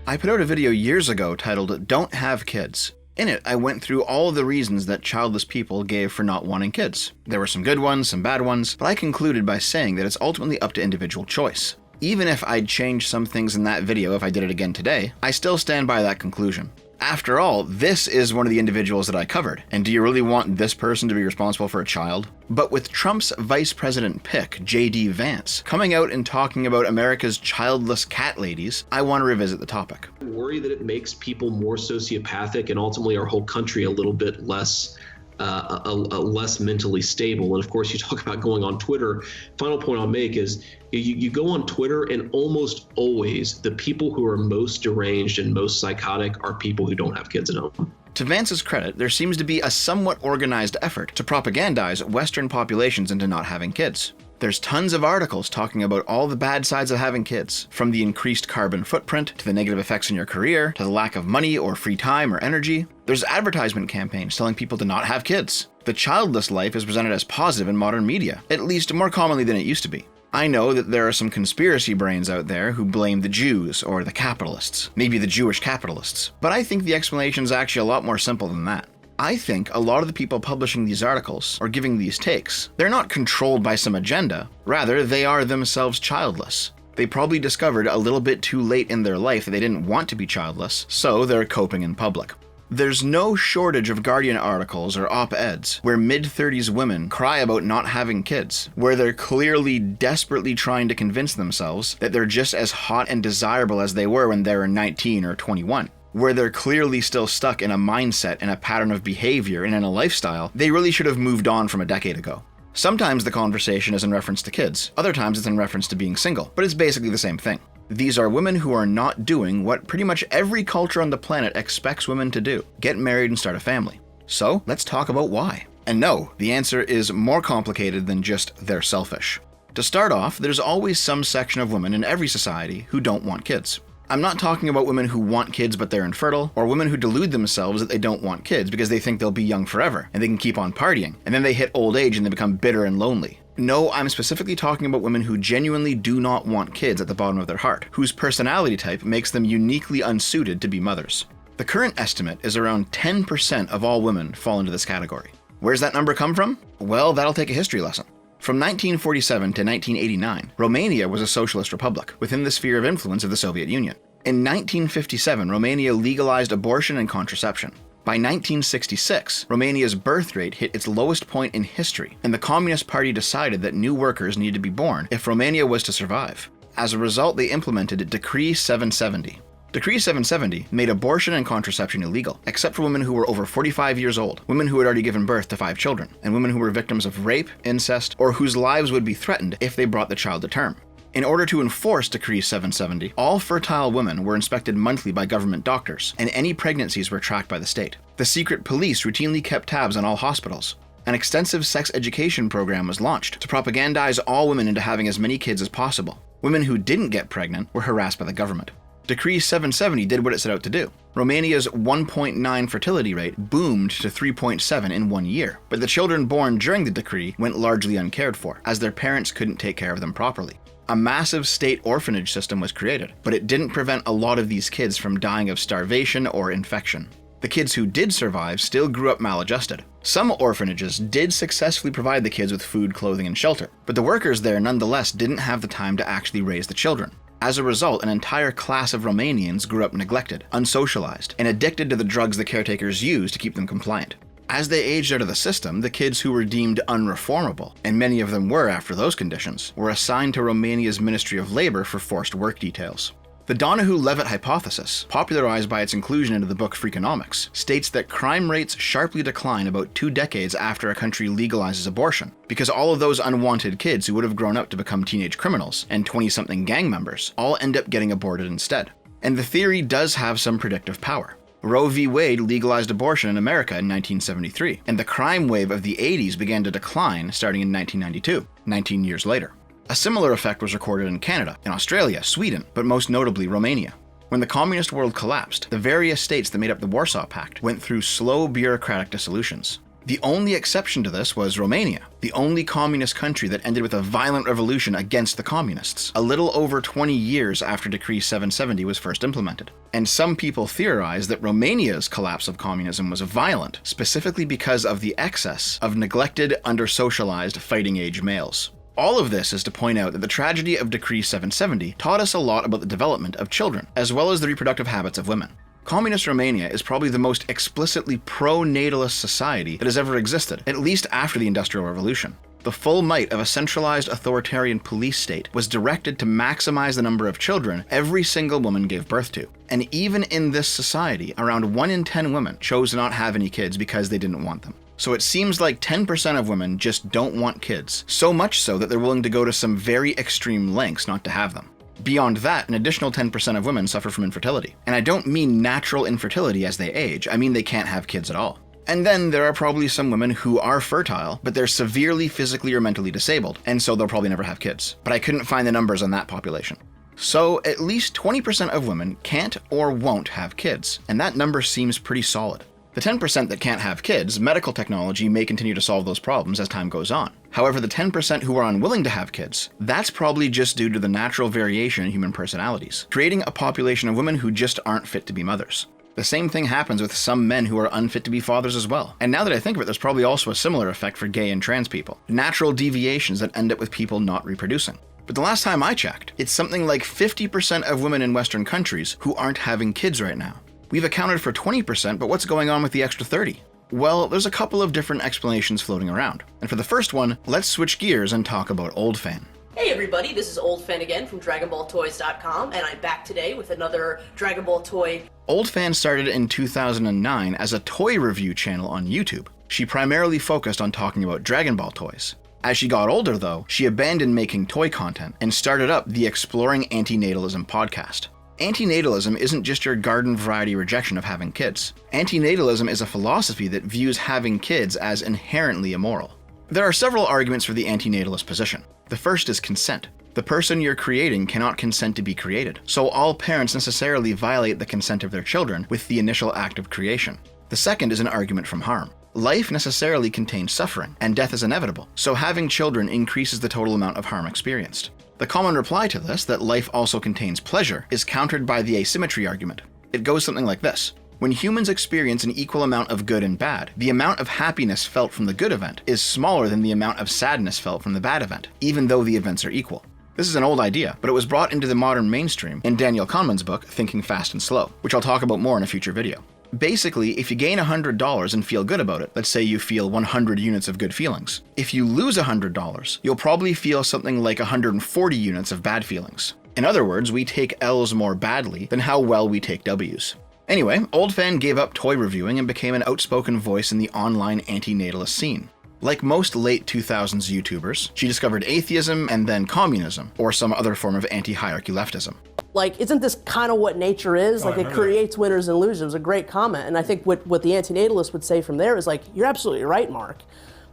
I put out a video years ago titled "Don't Have Kids." In it, I went through all of the reasons that childless people gave for not wanting kids. There were some good ones, some bad ones, but I concluded by saying that it's ultimately up to individual choice. Even if I'd change some things in that video if I did it again today, I still stand by that conclusion. After all, this is one of the individuals that I covered, and do you really want this person to be responsible for a child? But with Trump's vice president pick, J.D. Vance, coming out and talking about America's childless cat ladies, I want to revisit the topic. I worry that it makes people more sociopathic and ultimately our whole country a little bit less less mentally stable. And of course, you talk about going on Twitter. Final point I'll make is you go on Twitter and almost always the people who are most deranged and most psychotic are people who don't have kids at home. To Vance's credit, there seems to be a somewhat organized effort to propagandize Western populations into not having kids. There's tons of articles talking about all the bad sides of having kids, from the increased carbon footprint, to the negative effects in your career, to the lack of money or free time or energy. There's advertisement campaigns telling people to not have kids. The childless life is presented as positive in modern media, at least more commonly than it used to be. I know that there are some conspiracy brains out there who blame the Jews or the capitalists, maybe the Jewish capitalists, but I think the explanation is actually a lot more simple than that. I think a lot of the people publishing these articles or giving these takes, they're not controlled by some agenda, rather they are themselves childless. They probably discovered a little bit too late in their life that they didn't want to be childless, so they're coping in public. There's no shortage of Guardian articles or op-eds where mid-30s women cry about not having kids, where they're clearly desperately trying to convince themselves that they're just as hot and desirable as they were when they were 19 or 21. Where they're clearly still stuck in a mindset and a pattern of behavior and in a lifestyle they really should have moved on from a decade ago. Sometimes the conversation is in reference to kids, other times it's in reference to being single, but it's basically the same thing. These are women who are not doing what pretty much every culture on the planet expects women to do: get married and start a family. So let's talk about why. And no, the answer is more complicated than just they're selfish. To start off, there's always some section of women in every society who don't want kids. I'm not talking about women who want kids but they're infertile, or women who delude themselves that they don't want kids because they think they'll be young forever and they can keep on partying, and then they hit old age and they become bitter and lonely. No, I'm specifically talking about women who genuinely do not want kids at the bottom of their heart, whose personality type makes them uniquely unsuited to be mothers. The current estimate is around 10% of all women fall into this category. Where's that number come from? Well, that'll take a history lesson. From 1947 to 1989, Romania was a socialist republic within the sphere of influence of the Soviet Union. In 1957, Romania legalized abortion and contraception. By 1966, Romania's birth rate hit its lowest point in history, and the Communist Party decided that new workers needed to be born if Romania was to survive. As a result, they implemented Decree 770. Decree 770 made abortion and contraception illegal, except for women who were over 45 years old, women who had already given birth to 5 children, and women who were victims of rape, incest, or whose lives would be threatened if they brought the child to term. In order to enforce Decree 770, all fertile women were inspected monthly by government doctors, and any pregnancies were tracked by the state. The secret police routinely kept tabs on all hospitals. An extensive sex education program was launched to propagandize all women into having as many kids as possible. Women who didn't get pregnant were harassed by the government. Decree 770 did what it set out to do. Romania's 1.9 fertility rate boomed to 3.7 in 1 year, but the children born during the decree went largely uncared for, as their parents couldn't take care of them properly. A massive state orphanage system was created, but it didn't prevent a lot of these kids from dying of starvation or infection. The kids who did survive still grew up maladjusted. Some orphanages did successfully provide the kids with food, clothing, and shelter, but the workers there nonetheless didn't have the time to actually raise the children. As a result, an entire class of Romanians grew up neglected, unsocialized, and addicted to the drugs the caretakers used to keep them compliant. As they aged out of the system, the kids who were deemed unreformable, and many of them were after those conditions, were assigned to Romania's Ministry of Labor for forced work details. The Donahue-Levitt hypothesis, popularized by its inclusion into the book Freakonomics, states that crime rates sharply decline about 2 decades after a country legalizes abortion, because all of those unwanted kids who would have grown up to become teenage criminals and 20-something gang members all end up getting aborted instead. And the theory does have some predictive power. Roe v. Wade legalized abortion in America in 1973, and the crime wave of the 80s began to decline starting in 1992, 19 years later. A similar effect was recorded in Canada, in Australia, Sweden, but most notably Romania. When the communist world collapsed, the various states that made up the Warsaw Pact went through slow bureaucratic dissolutions. The only exception to this was Romania, the only communist country that ended with a violent revolution against the communists, a little over 20 years after Decree 770 was first implemented. And some people theorize that Romania's collapse of communism was violent, specifically because of the excess of neglected, under-socialized fighting-age males. All of this is to point out that the tragedy of Decree 770 taught us a lot about the development of children, as well as the reproductive habits of women. Communist Romania is probably the most explicitly pro-natalist society that has ever existed, at least after the Industrial Revolution. The full might of a centralized authoritarian police state was directed to maximize the number of children every single woman gave birth to. And even in this society, around 1 in 10 women chose to not have any kids because they didn't want them. So it seems like 10% of women just don't want kids, so much so that they're willing to go to some very extreme lengths not to have them. Beyond that, an additional 10% of women suffer from infertility. And I don't mean natural infertility as they age, I mean they can't have kids at all. And then there are probably some women who are fertile, but they're severely physically or mentally disabled, and so they'll probably never have kids. But I couldn't find the numbers on that population. So at least 20% of women can't or won't have kids, and that number seems pretty solid. The 10% that can't have kids, medical technology may continue to solve those problems as time goes on. However, the 10% who are unwilling to have kids, that's probably just due to the natural variation in human personalities, creating a population of women who just aren't fit to be mothers. The same thing happens with some men who are unfit to be fathers as well. And now that I think of it, there's probably also a similar effect for gay and trans people. Natural deviations that end up with people not reproducing. But the last time I checked, it's something like 50% of women in Western countries who aren't having kids right now. We've accounted for 20%, but what's going on with the extra 30? Well, there's a couple of different explanations floating around. And for the first one, let's switch gears and talk about Old Fan. Hey everybody, this is Old Fan again from DragonBallToys.com, and I'm back today with another Dragon Ball toy. Old Fan started in 2009 as a toy review channel on YouTube. She primarily focused on talking about Dragon Ball toys. As she got older though, she abandoned making toy content and started up the Exploring Anti-natalism podcast. Anti-natalism isn't just your garden variety rejection of having kids. Anti-natalism is a philosophy that views having kids as inherently immoral. There are several arguments for the anti-natalist position. The first is consent. The person you're creating cannot consent to be created, so all parents necessarily violate the consent of their children with the initial act of creation. The second is an argument from harm. Life necessarily contains suffering, and death is inevitable, so having children increases the total amount of harm experienced. The common reply to this, that life also contains pleasure, is countered by the asymmetry argument. It goes something like this. When humans experience an equal amount of good and bad, the amount of happiness felt from the good event is smaller than the amount of sadness felt from the bad event, even though the events are equal. This is an old idea, but it was brought into the modern mainstream in Daniel Kahneman's book, Thinking Fast and Slow, which I'll talk about more in a future video. Basically, if you gain $100 and feel good about it, let's say you feel 100 units of good feelings. If you lose $100, you'll probably feel something like 140 units of bad feelings. In other words, we take L's more badly than how well we take W's. Anyway, Old Fan gave up toy reviewing and became an outspoken voice in the online anti-natalist scene. Like most late 2000s YouTubers, she discovered atheism and then communism, or some other form of anti-hierarchy leftism. Like, isn't this kind of what nature is? Like, it creates winners and losers. It was a great comment. And I think what the anti-natalist would say from there is like, you're absolutely right, Mark.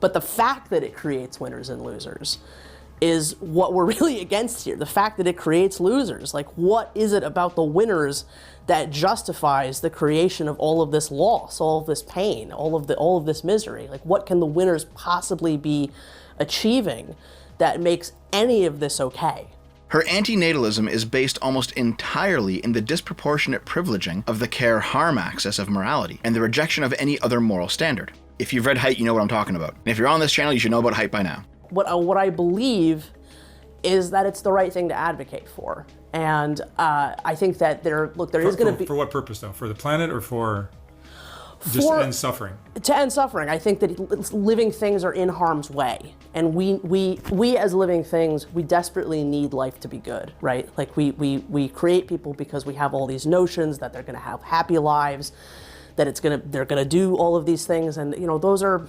But the fact that it creates winners and losers is what we're really against here. The fact that it creates losers. Like, what is it about the winners that justifies the creation of all of this loss, all of this pain, all of this misery? Like, what can the winners possibly be achieving that makes any of this okay? Her anti-natalism is based almost entirely in the disproportionate privileging of the care-harm axis of morality and the rejection of any other moral standard. If you've read HYUK, you know what I'm talking about. And if you're on this channel, you should know about HYUK by now. What I believe is that it's the right thing to advocate for. And I think that there is going to be... For what purpose, though? For the planet or for just end suffering? To end suffering. I think that living things are in harm's way. And we as living things, we desperately need life to be good, right? Like, we create people because we have all these notions that they're going to have happy lives, that they're going to do all of these things. And, you know, those are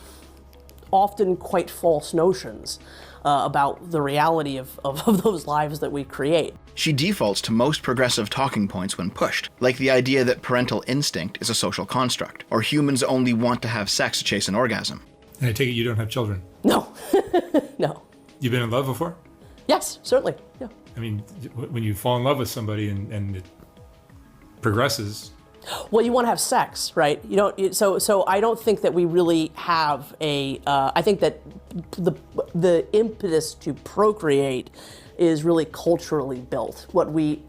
often quite false notions about the reality of those lives that we create. She defaults to most progressive talking points when pushed, like the idea that parental instinct is a social construct, or humans only want to have sex to chase an orgasm. And I take it you don't have children? No. No. You've been in love before? Yes, certainly, yeah. I mean, when you fall in love with somebody and it progresses, Well, you want to have sex, right? You know, so I don't think that we really have a. I think that the impetus to procreate is really culturally built. What we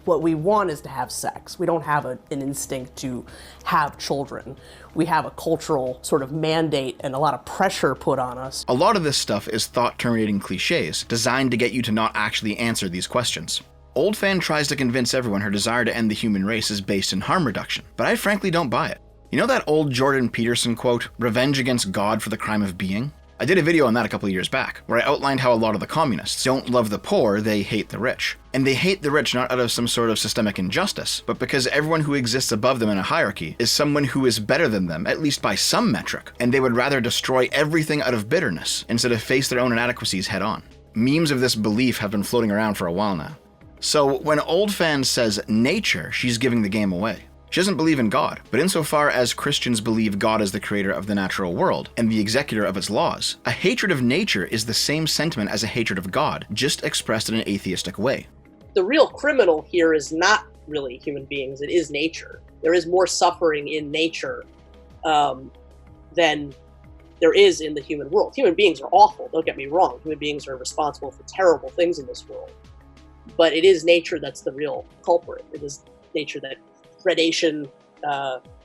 want is to have sex. We don't have an instinct to have children. We have a cultural sort of mandate and a lot of pressure put on us. A lot of this stuff is thought-terminating cliches designed to get you to not actually answer these questions. Old Fan tries to convince everyone her desire to end the human race is based in harm reduction, but I frankly don't buy it. You know that old Jordan Peterson quote, "Revenge against God for the crime of being"? I did a video on that a couple of years back, where I outlined how a lot of the communists don't love the poor, they hate the rich. And they hate the rich not out of some sort of systemic injustice, but because everyone who exists above them in a hierarchy is someone who is better than them, at least by some metric, and they would rather destroy everything out of bitterness instead of face their own inadequacies head on. Memes of this belief have been floating around for a while now. So when Old Fan says nature, she's giving the game away. She doesn't believe in God, but insofar as Christians believe God is the creator of the natural world and the executor of its laws, a hatred of nature is the same sentiment as a hatred of God, just expressed in an atheistic way. The real criminal here is not really human beings, it is nature. There is more suffering in nature than there is in the human world. Human beings are awful, don't get me wrong. Human beings are responsible for terrible things in this world. But it is nature that's the real culprit. It is nature that predation,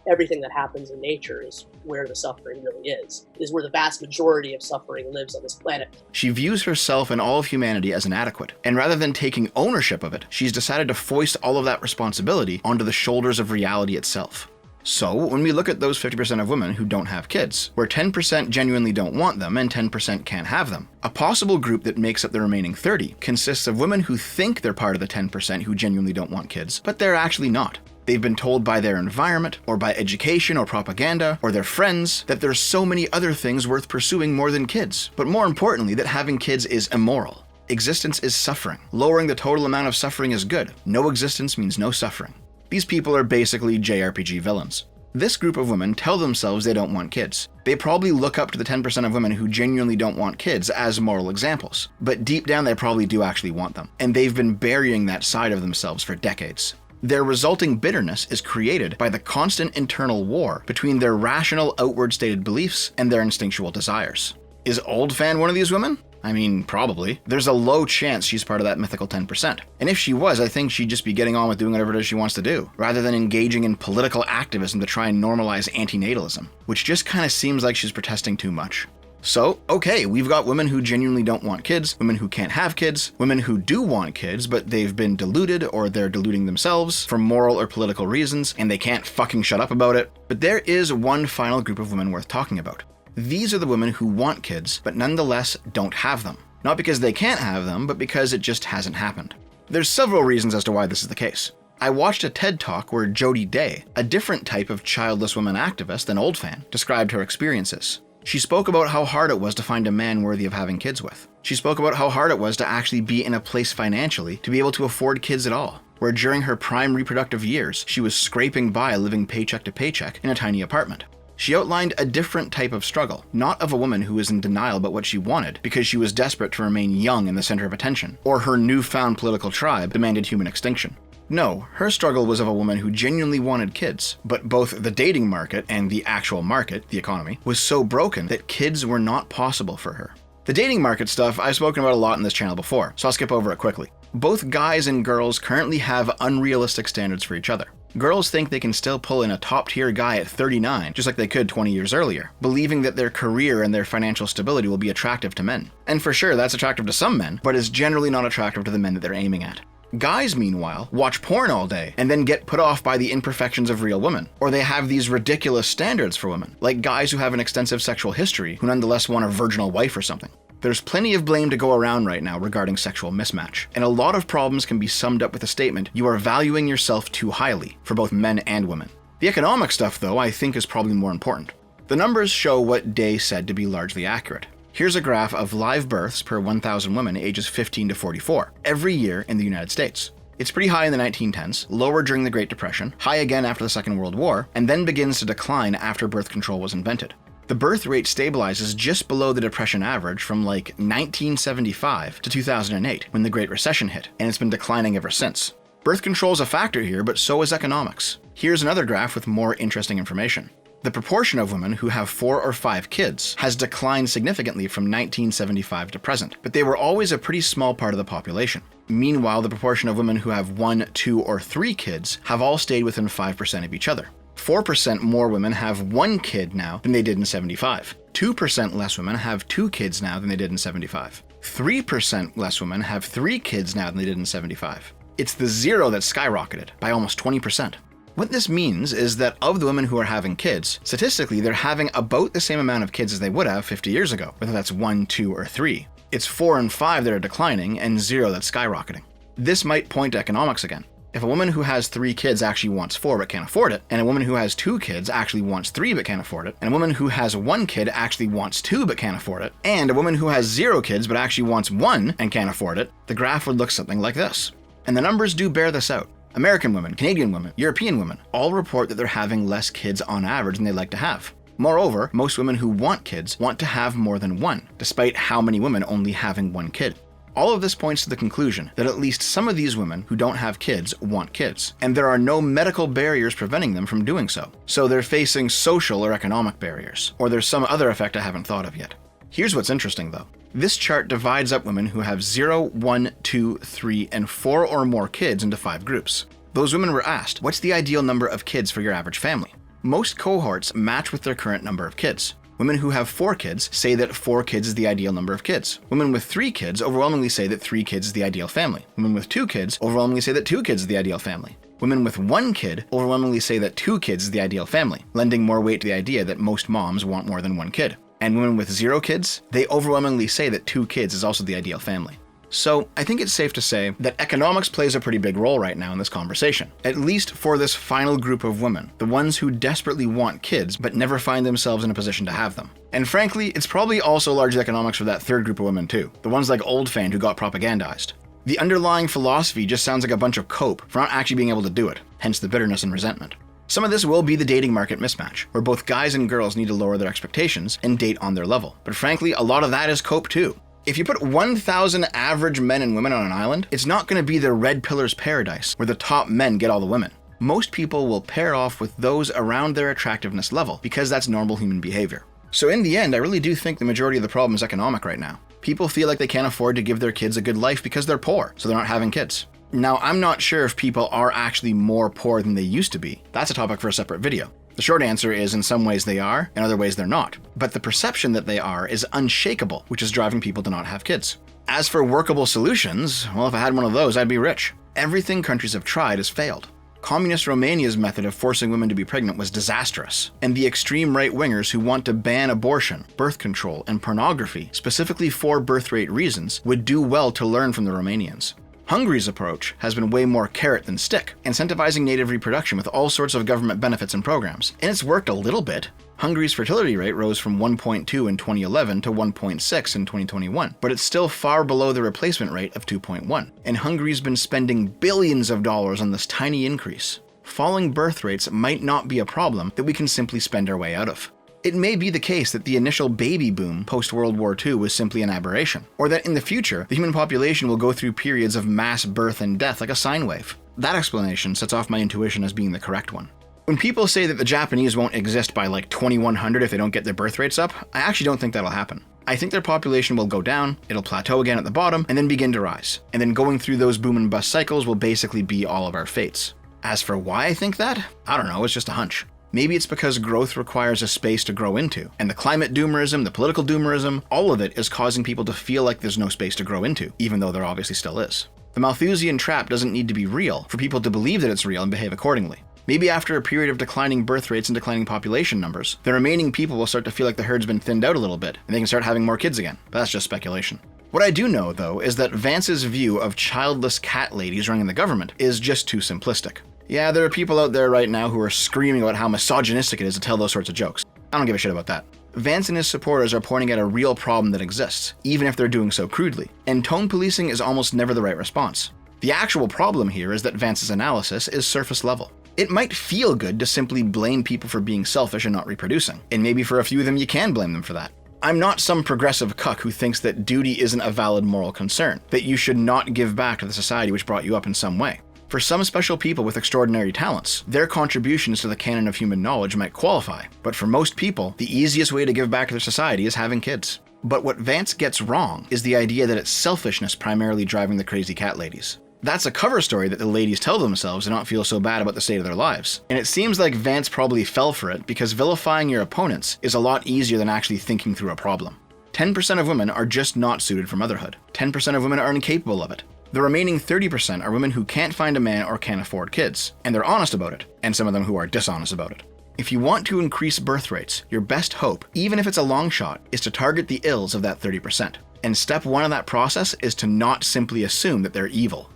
everything that happens in nature is where the suffering really is where the vast majority of suffering lives on this planet. She views herself and all of humanity as inadequate, and rather than taking ownership of it, she's decided to foist all of that responsibility onto the shoulders of reality itself. So, when we look at those 50% of women who don't have kids, where 10% genuinely don't want them and 10% can't have them, a possible group that makes up the remaining 30 consists of women who think they're part of the 10% who genuinely don't want kids, but they're actually not. They've been told by their environment, or by education or propaganda, or their friends, that there's so many other things worth pursuing more than kids, but more importantly, that having kids is immoral. Existence is suffering. Lowering the total amount of suffering is good. No existence means no suffering. These people are basically JRPG villains. This group of women tell themselves they don't want kids. They probably look up to the 10% of women who genuinely don't want kids as moral examples, but deep down they probably do actually want them, and they've been burying that side of themselves for decades. Their resulting bitterness is created by the constant internal war between their rational outward stated beliefs and their instinctual desires. Is Old Fan one of these women? I mean, probably. There's a low chance she's part of that mythical 10%. And if she was, I think she'd just be getting on with doing whatever it is she wants to do, rather than engaging in political activism to try and normalize anti-natalism, which just kind of seems like she's protesting too much. So, okay, we've got women who genuinely don't want kids, women who can't have kids, women who do want kids, but they've been deluded or they're deluding themselves for moral or political reasons, and they can't fucking shut up about it. But there is one final group of women worth talking about. These are the women who want kids, but nonetheless don't have them. Not because they can't have them, but because it just hasn't happened. There's several reasons as to why this is the case. I watched a TED Talk where Jody Day, a different type of childless woman activist than Old Fan, described her experiences. She spoke about how hard it was to find a man worthy of having kids with. She spoke about how hard it was to actually be in a place financially to be able to afford kids at all, where during her prime reproductive years, she was scraping by living paycheck to paycheck in a tiny apartment. She outlined a different type of struggle, not of a woman who was in denial about what she wanted because she was desperate to remain young in the center of attention, or her newfound political tribe demanded human extinction. No, her struggle was of a woman who genuinely wanted kids, but both the dating market and the actual market, the economy, was so broken that kids were not possible for her. The dating market stuff I've spoken about a lot in this channel before, so I'll skip over it quickly. Both guys and girls currently have unrealistic standards for each other. Girls think they can still pull in a top-tier guy at 39, just like they could 20 years earlier, believing that their career and their financial stability will be attractive to men. And for sure, that's attractive to some men, but is generally not attractive to the men that they're aiming at. Guys, meanwhile, watch porn all day and then get put off by the imperfections of real women. Or they have these ridiculous standards for women, like guys who have an extensive sexual history who nonetheless want a virginal wife or something. There's plenty of blame to go around right now regarding sexual mismatch, and a lot of problems can be summed up with the statement, you are valuing yourself too highly, for both men and women. The economic stuff, though, I think is probably more important. The numbers show what Day said to be largely accurate. Here's a graph of live births per 1,000 women ages 15 to 44, every year in the United States. It's pretty high in the 1910s, lower during the Great Depression, high again after the Second World War, and then begins to decline after birth control was invented. The birth rate stabilizes just below the Depression average from like 1975 to 2008 when the Great Recession hit, and it's been declining ever since. Birth control is a factor here, but so is economics. Here's another graph with more interesting information. The proportion of women who have 4 or 5 kids has declined significantly from 1975 to present, but they were always a pretty small part of the population. Meanwhile, the proportion of women who have 1, 2, or 3 kids have all stayed within 5% of each other. 4% more women have 1 kid now than they did in 75. 2% less women have 2 kids now than they did in 75. 3% less women have 3 kids now than they did in 75. It's the 0 that skyrocketed by almost 20%. What this means is that of the women who are having kids, statistically they're having about the same amount of kids as they would have 50 years ago, whether that's 1, 2, or 3. It's 4 and 5 that are declining and 0 that's skyrocketing. This might point to economics again. If a woman who has 3 kids actually wants 4 but can't afford it, and a woman who has 2 kids actually wants 3 but can't afford it, and a woman who has 1 kid actually wants 2 but can't afford it, and a woman who has 0 kids but actually wants 1 and can't afford it, the graph would look something like this. And the numbers do bear this out. American women, Canadian women, European women all report that they're having less kids on average than they'd like to have. Moreover, most women who want kids want to have more than 1, despite how many women only having 1 kid. All of this points to the conclusion that at least some of these women who don't have kids want kids, and there are no medical barriers preventing them from doing so. So they're facing social or economic barriers, or there's some other effect I haven't thought of yet. Here's what's interesting though. This chart divides up women who have 0, 1, 2, 3, and 4 or more kids into 5 groups. Those women were asked, what's the ideal number of kids for your average family? Most cohorts match with their current number of kids. Women who have 4 kids say that 4 kids is the ideal number of kids. Women with 3 kids overwhelmingly say that 3 kids is the ideal family. Women with 2 kids overwhelmingly say that 2 kids is the ideal family. Women with 1 kid overwhelmingly say that 2 kids is the ideal family, lending more weight to the idea that most moms want more than 1 kid. And women with 0 kids, they overwhelmingly say that 2 kids is also the ideal family. So I think it's safe to say that economics plays a pretty big role right now in this conversation, at least for this final group of women, the ones who desperately want kids but never find themselves in a position to have them. And frankly, it's probably also largely economics for that third group of women too, the ones like Old Fan who got propagandized. The underlying philosophy just sounds like a bunch of cope for not actually being able to do it, hence the bitterness and resentment. Some of this will be the dating market mismatch, where both guys and girls need to lower their expectations and date on their level. But frankly, a lot of that is cope too. If you put 1,000 average men and women on an island, it's not going to be the red pillar's paradise, where the top men get all the women. Most people will pair off with those around their attractiveness level, because that's normal human behavior. So in the end, I really do think the majority of the problem is economic right now. People feel like they can't afford to give their kids a good life because they're poor, so they're not having kids. Now, I'm not sure if people are actually more poor than they used to be. That's a topic for a separate video. The short answer is in some ways they are, in other ways they're not. But the perception that they are is unshakable, which is driving people to not have kids. As for workable solutions, well, if I had one of those, I'd be rich. Everything countries have tried has failed. Communist Romania's method of forcing women to be pregnant was disastrous, and the extreme right-wingers who want to ban abortion, birth control, and pornography, specifically for birth rate reasons, would do well to learn from the Romanians. Hungary's approach has been way more carrot than stick, incentivizing native reproduction with all sorts of government benefits and programs, and it's worked a little bit. Hungary's fertility rate rose from 1.2 in 2011 to 1.6 in 2021, but it's still far below the replacement rate of 2.1, and Hungary's been spending billions of dollars on this tiny increase. Falling birth rates might not be a problem that we can simply spend our way out of. It may be the case that the initial baby boom post-World War II was simply an aberration, or that in the future, the human population will go through periods of mass birth and death like a sine wave. That explanation sets off my intuition as being the correct one. When people say that the Japanese won't exist by like 2100 if they don't get their birth rates up, I actually don't think that'll happen. I think their population will go down, it'll plateau again at the bottom, and then begin to rise. And then going through those boom and bust cycles will basically be all of our fates. As for why I think that, I don't know, it's just a hunch. Maybe it's because growth requires a space to grow into, and the climate doomerism, the political doomerism, all of it is causing people to feel like there's no space to grow into, even though there obviously still is. The Malthusian trap doesn't need to be real for people to believe that it's real and behave accordingly. Maybe after a period of declining birth rates and declining population numbers, the remaining people will start to feel like the herd's been thinned out a little bit, and they can start having more kids again. But that's just speculation. What I do know, though, is that Vance's view of childless cat ladies running the government is just too simplistic. Yeah, there are people out there right now who are screaming about how misogynistic it is to tell those sorts of jokes. I don't give a shit about that. Vance and his supporters are pointing at a real problem that exists, even if they're doing so crudely, and tone policing is almost never the right response. The actual problem here is that Vance's analysis is surface level. It might feel good to simply blame people for being selfish and not reproducing, and maybe for a few of them you can blame them for that. I'm not some progressive cuck who thinks that duty isn't a valid moral concern, that you should not give back to the society which brought you up in some way. For some special people with extraordinary talents, their contributions to the canon of human knowledge might qualify, but for most people, the easiest way to give back to their society is having kids. But what Vance gets wrong is the idea that it's selfishness primarily driving the crazy cat ladies. That's a cover story that the ladies tell themselves to not feel so bad about the state of their lives. And it seems like Vance probably fell for it because vilifying your opponents is a lot easier than actually thinking through a problem. 10% of women are just not suited for motherhood. 10% of women are incapable of it. The remaining 30% are women who can't find a man or can't afford kids, and they're honest about it, and some of them who are dishonest about it. If you want to increase birth rates, your best hope, even if it's a long shot, is to target the ills of that 30%. And step one of that process is to not simply assume that they're evil.